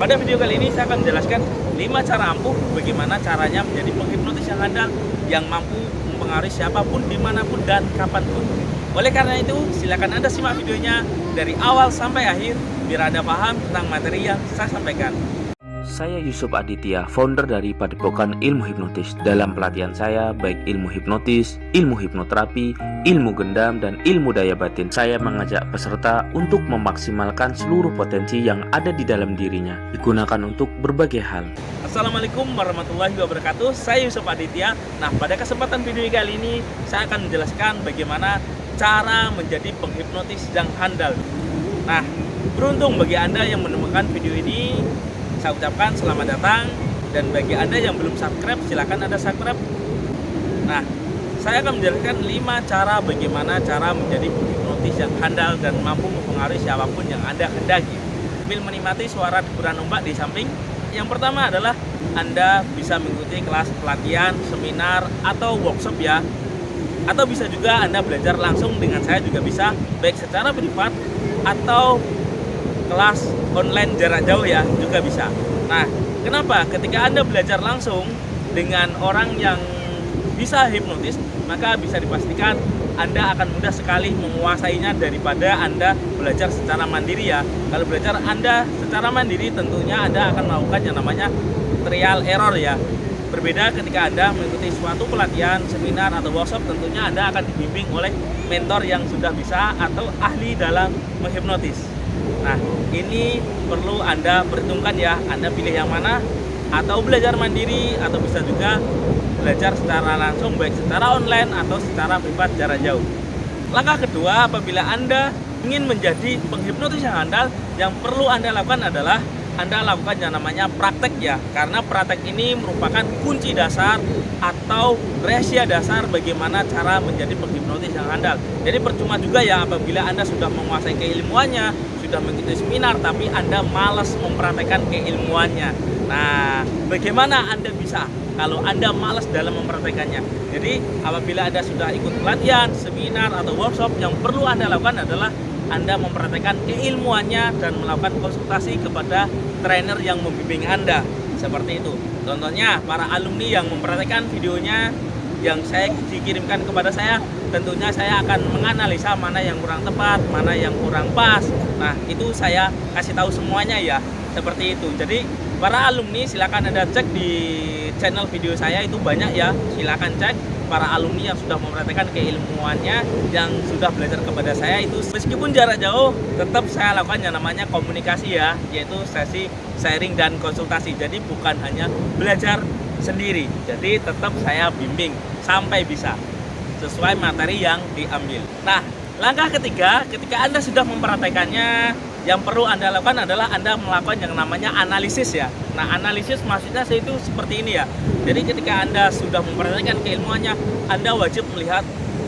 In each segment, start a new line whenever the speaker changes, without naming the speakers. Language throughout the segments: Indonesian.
Pada video kali ini saya akan menjelaskan 5 cara ampuh bagaimana caranya menjadi penghipnotis yang handal yang mampu mempengaruhi siapapun, dimanapun, dan kapanpun. Oleh karena itu, silakan Anda simak videonya dari awal sampai akhir biar Anda paham tentang materi yang saya sampaikan.
Saya Yusuf Aditya, founder dari Padepokan Ilmu Hipnotis. Dalam pelatihan saya, baik ilmu hipnotis, ilmu hipnoterapi, ilmu gendam, dan ilmu daya batin, saya mengajak peserta untuk memaksimalkan seluruh potensi yang ada di dalam dirinya, digunakan untuk berbagai hal.
Assalamualaikum warahmatullahi wabarakatuh. Saya Yusuf Aditya. Nah, pada kesempatan video kali ini, saya akan menjelaskan bagaimana cara menjadi penghipnotis yang handal. Nah, beruntung bagi Anda yang menemukan video ini. Saya ucapkan selamat datang, dan bagi Anda yang belum subscribe, silakan Anda subscribe. Nah, saya akan menjelaskan 5 cara bagaimana cara menjadi penghipnotis yang handal dan mampu mempengaruhi siapapun yang Anda hendaki. Sambil menikmati suara deburan ombak di samping. Yang pertama adalah Anda bisa mengikuti kelas pelatihan, seminar, atau workshop ya. Atau bisa juga Anda belajar langsung dengan saya juga bisa, baik secara privat atau kelas online jarak jauh ya, juga bisa. Nah, kenapa? Ketika Anda belajar langsung dengan orang yang bisa hipnotis, maka bisa dipastikan Anda akan mudah sekali menguasainya daripada Anda belajar secara mandiri ya. Kalau belajar Anda secara mandiri, tentunya Anda akan melakukan yang namanya trial error ya. Berbeda ketika Anda mengikuti suatu pelatihan, seminar, atau workshop, tentunya Anda akan dibimbing oleh mentor yang sudah bisa atau ahli dalam menghipnotis. Nah, ini perlu Anda perhitungkan ya, Anda pilih yang mana, atau belajar mandiri, atau bisa juga belajar secara langsung, baik secara online atau secara privat jarak jauh. Langkah kedua, apabila Anda ingin menjadi penghipnotis yang handal, yang perlu Anda lakukan adalah Anda lakukan yang namanya praktek ya, karena praktek ini merupakan kunci dasar atau rahasia dasar bagaimana cara menjadi penghipnotis yang handal. Jadi percuma juga ya apabila Anda sudah menguasai keilmuannya, sudah mengikuti seminar, tapi Anda malas mempraktekkan keilmuannya. Nah, bagaimana Anda bisa kalau Anda malas dalam mempraktekannya? Jadi apabila Anda sudah ikut pelatihan, seminar, atau workshop, yang perlu Anda lakukan adalah Anda mempraktekkan keilmuannya dan melakukan konsultasi kepada trainer yang membimbing Anda. Seperti itu. Contohnya para alumni yang mempraktekkan videonya yang saya dikirimkan kepada saya, tentunya saya akan menganalisa mana yang kurang tepat, mana yang kurang pas. Nah, itu saya kasih tahu semuanya ya. Seperti itu. Jadi para alumni silakan Anda cek di channel video saya, itu banyak ya. Silakan cek para alumni yang sudah mempraktekkan keilmuannya, yang sudah belajar kepada saya. Itu meskipun jarak jauh, tetap saya lakukan yang namanya komunikasi ya, yaitu sesi sharing dan konsultasi. Jadi bukan hanya belajar sendiri, jadi tetap saya bimbing sampai bisa sesuai materi yang diambil. Nah, langkah ketiga, ketika Anda sudah mempraktekannya, yang perlu Anda lakukan adalah Anda melakukan yang namanya analisis ya. Nah, analisis maksudnya itu seperti ini ya. Jadi ketika Anda sudah mempraktekkan keilmuannya, Anda wajib melihat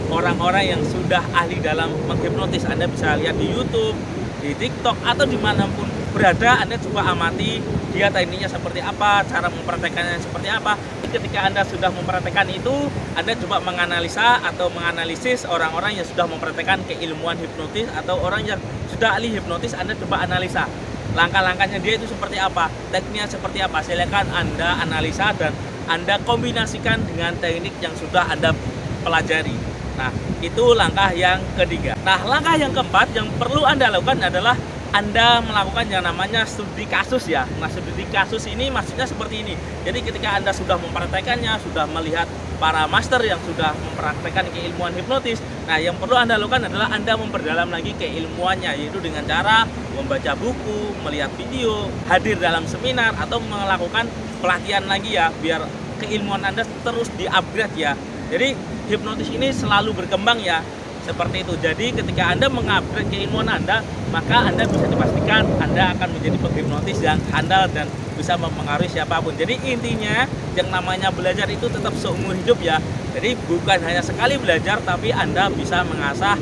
orang-orang yang sudah ahli dalam menghipnotis. Anda bisa lihat di YouTube, di TikTok, atau dimanapun berada. Anda coba amati dia tekniknya seperti apa, cara mempraktekannya seperti apa. Ketika Anda sudah mempraktekkan itu, Anda coba menganalisa atau menganalisis orang-orang yang sudah mempraktekkan keilmuan hipnotis atau orang yang sudah ahli hipnotis. Anda coba analisa langkah-langkahnya dia itu seperti apa, tekniknya seperti apa. Silakan Anda analisa dan Anda kombinasikan dengan teknik yang sudah Anda pelajari. Nah, itu langkah yang ketiga. Nah, langkah yang keempat yang perlu Anda lakukan adalah Anda melakukan yang namanya studi kasus ya. Nah, studi kasus ini maksudnya seperti ini. Jadi ketika Anda sudah mempraktekannya, sudah melihat para master yang sudah mempraktekkan keilmuan hipnotis, nah yang perlu Anda lakukan adalah Anda memperdalam lagi keilmuannya, yaitu dengan cara membaca buku, melihat video, hadir dalam seminar, atau melakukan pelatihan lagi ya, biar keilmuan Anda terus di-upgrade ya. Jadi hipnotis ini selalu berkembang ya. Seperti itu. Jadi ketika Anda mengupgrade keilmuan Anda, maka Anda bisa dipastikan Anda akan menjadi penghipnotis yang handal dan bisa mempengaruhi siapapun. Jadi intinya yang namanya belajar itu tetap seumur hidup ya. Jadi bukan hanya sekali belajar, tapi Anda bisa mengasah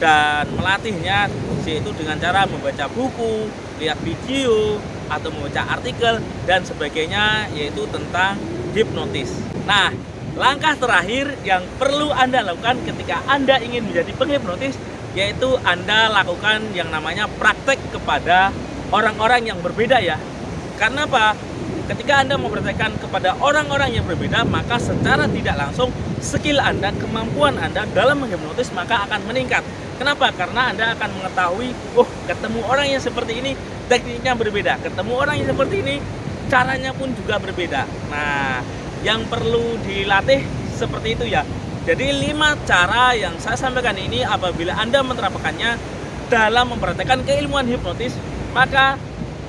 dan melatihnya, yaitu dengan cara membaca buku, lihat video, atau membaca artikel dan sebagainya, yaitu tentang hipnotis. Nah, langkah terakhir yang perlu Anda lakukan ketika Anda ingin menjadi penghipnotis, yaitu Anda lakukan yang namanya praktek kepada orang-orang yang berbeda ya. Karena apa? Ketika Anda mempraktekkan kepada orang-orang yang berbeda, maka secara tidak langsung skill Anda, kemampuan Anda dalam menghipnotis maka akan meningkat. Kenapa? Karena Anda akan mengetahui, oh, ketemu orang yang seperti ini tekniknya berbeda, ketemu orang yang seperti ini caranya pun juga berbeda. Nah, yang perlu dilatih seperti itu ya. Jadi 5 cara yang saya sampaikan ini apabila Anda menerapkannya dalam mempraktekkan keilmuan hipnotis, maka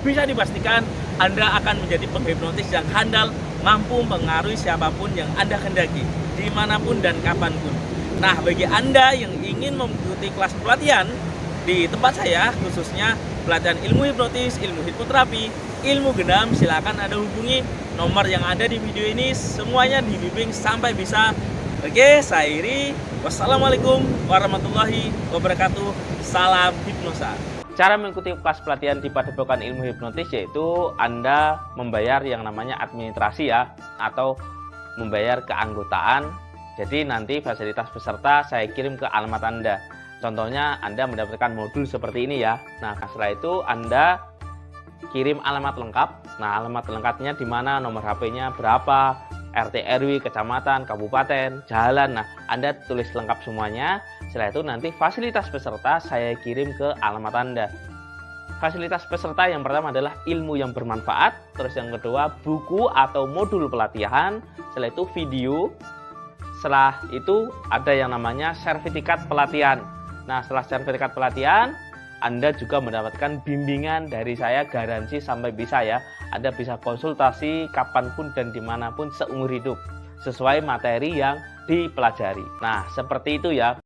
bisa dipastikan Anda akan menjadi penghipnotis yang handal, mampu mempengaruhi siapapun yang Anda kendaki, dimanapun dan kapanpun. Nah, bagi Anda yang ingin mengikuti kelas pelatihan di tempat saya, khususnya pelatihan ilmu hipnotis, ilmu hipnoterapi, ilmu gendam, silakan Anda hubungi nomor yang ada di video ini. Semuanya dibimbing sampai bisa. Oke, saya Iri. Wassalamualaikum warahmatullahi wabarakatuh. Salam hipnosa.
Cara mengikuti kelas pelatihan di Padepokan Ilmu Hipnotis yaitu Anda membayar yang namanya administrasi ya, atau membayar keanggotaan. Jadi nanti fasilitas peserta saya kirim ke alamat Anda. Contohnya Anda mendapatkan modul seperti ini ya. Nah, setelah itu Anda kirim alamat lengkap. Nah, alamat lengkapnya di mana, nomor HP-nya berapa, RT RW, kecamatan, kabupaten, jalan. Nah, Anda tulis lengkap semuanya. Setelah itu nanti fasilitas peserta saya kirim ke alamat Anda. Fasilitas peserta yang pertama adalah ilmu yang bermanfaat. Terus yang kedua buku atau modul pelatihan. Setelah itu video. Setelah itu ada yang namanya sertifikat pelatihan. Nah, setelah sertifikat pelatihan, Anda juga mendapatkan bimbingan dari saya, garansi sampai bisa ya. Anda bisa konsultasi kapanpun dan dimanapun seumur hidup sesuai materi yang dipelajari. Nah, seperti itu ya.